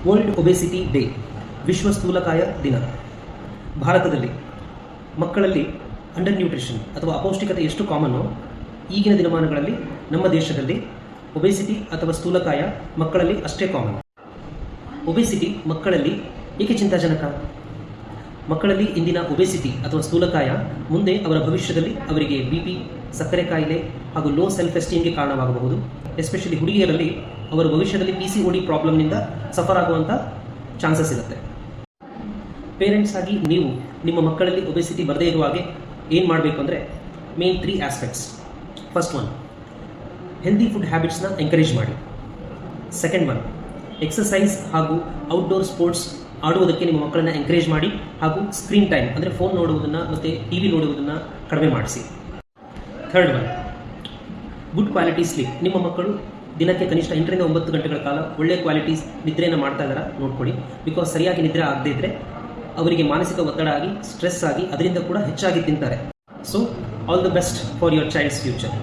World obesity day, ವಿಶ್ವ ಸ್ಥೂಲಕಾಯ ದಿನ. ಭಾರತದಲ್ಲಿ ಮಕ್ಕಳಲ್ಲಿ ಅಂಡರ್ ನ್ಯೂಟ್ರಿಷನ್ ಅಥವಾ ಅಪೌಷ್ಟಿಕತೆ ಎಷ್ಟು ಕಾಮನ್ನು, ಈಗಿನ ದಿನಮಾನಗಳಲ್ಲಿ ನಮ್ಮ ದೇಶದಲ್ಲಿ ಒಬೆಸಿಟಿ ಅಥವಾ ಸ್ಥೂಲಕಾಯ ಮಕ್ಕಳಲ್ಲಿ ಅಷ್ಟೇ ಕಾಮನ್. ಒಬೆಸಿಟಿ ಮಕ್ಕಳಲ್ಲಿ ಏಕೆ ಚಿಂತಾಜನಕ? ಮಕ್ಕಳಲ್ಲಿ ಇಂದಿನ ಒಬೆಸಿಟಿ ಅಥವಾ ಸ್ಥೂಲಕಾಯ ಮುಂದೆ ಅವರ ಭವಿಷ್ಯದಲ್ಲಿ ಅವರಿಗೆ BP, ಸಕ್ಕರೆ ಕಾಯಿಲೆ ಹಾಗೂ ಲೋ ಸೆಲ್ಫ್ ಎಸ್ಟೀಮ್ಗೆ ಕಾರಣವಾಗಬಹುದು. ಎಸ್ಪೆಷಲಿ ಹುಡುಗಿಯರಲ್ಲಿ ಅವರ ಭವಿಷ್ಯದಲ್ಲಿ PCOD ಪ್ರಾಬ್ಲಮ್ನಿಂದ ಸಫರ್ ಆಗುವಂಥ ಚಾನ್ಸಸ್ ಇರುತ್ತೆ. ಪೇರೆಂಟ್ಸ್ ಆಗಿ ನೀವು ನಿಮ್ಮ ಮಕ್ಕಳಲ್ಲಿ ಒಬೆಸಿಟಿ ಬರದೇ ಇರುವ ಹಾಗೆ ಏನು ಮಾಡಬೇಕು ಅಂದರೆ main 3 aspects. First one, healthy food ಹ್ಯಾಬಿಟ್ಸ್ನ ಎಂಕರೇಜ್ ಮಾಡಿ. ಸೆಕೆಂಡ್ ಒನ್, ಎಕ್ಸಸೈಸ್ ಹಾಗೂ ಔಟ್ಡೋರ್ ಸ್ಪೋರ್ಟ್ಸ್ ಆಡುವುದಕ್ಕೆ ನಿಮ್ಮ ಮಕ್ಕಳನ್ನ ಎಂಕರೇಜ್ ಮಾಡಿ ಹಾಗೂ ಸ್ಕ್ರೀನ್ ಟೈಮ್ ಅಂದರೆ ಫೋನ್ ನೋಡುವುದನ್ನು ಮತ್ತು TV ನೋಡುವುದನ್ನು ಕಡಿಮೆ ಮಾಡಿಸಿ. Third one, good quality sleep. ನಿಮ್ಮ ಮಕ್ಕಳು ದಿನಕ್ಕೆ ಕನಿಷ್ಠ 8 ರಿಂದ 9 ಗಂಟೆಗಳ ಕಾಲ ಒಳ್ಳೆಯ ಕ್ವಾಲಿಟೀಸ್ ನಿದ್ರೆಯನ್ನು ಮಾಡ್ತಾ ಇದ್ದಾರೆ ನೋಡ್ಕೊಳ್ಳಿ. ಬಿಕಾಸ್ ಸರಿಯಾಗಿ ನಿದ್ರೆ ಆಗದೇ ಇದ್ದರೆ ಅವರಿಗೆ ಮಾನಸಿಕ ಒತ್ತಡ ಆಗಿ, ಸ್ಟ್ರೆಸ್ ಆಗಿ, ಅದರಿಂದ ಕೂಡ ಹೆಚ್ಚಾಗಿ ತಿಂತಾರೆ. So all the best for your child's future.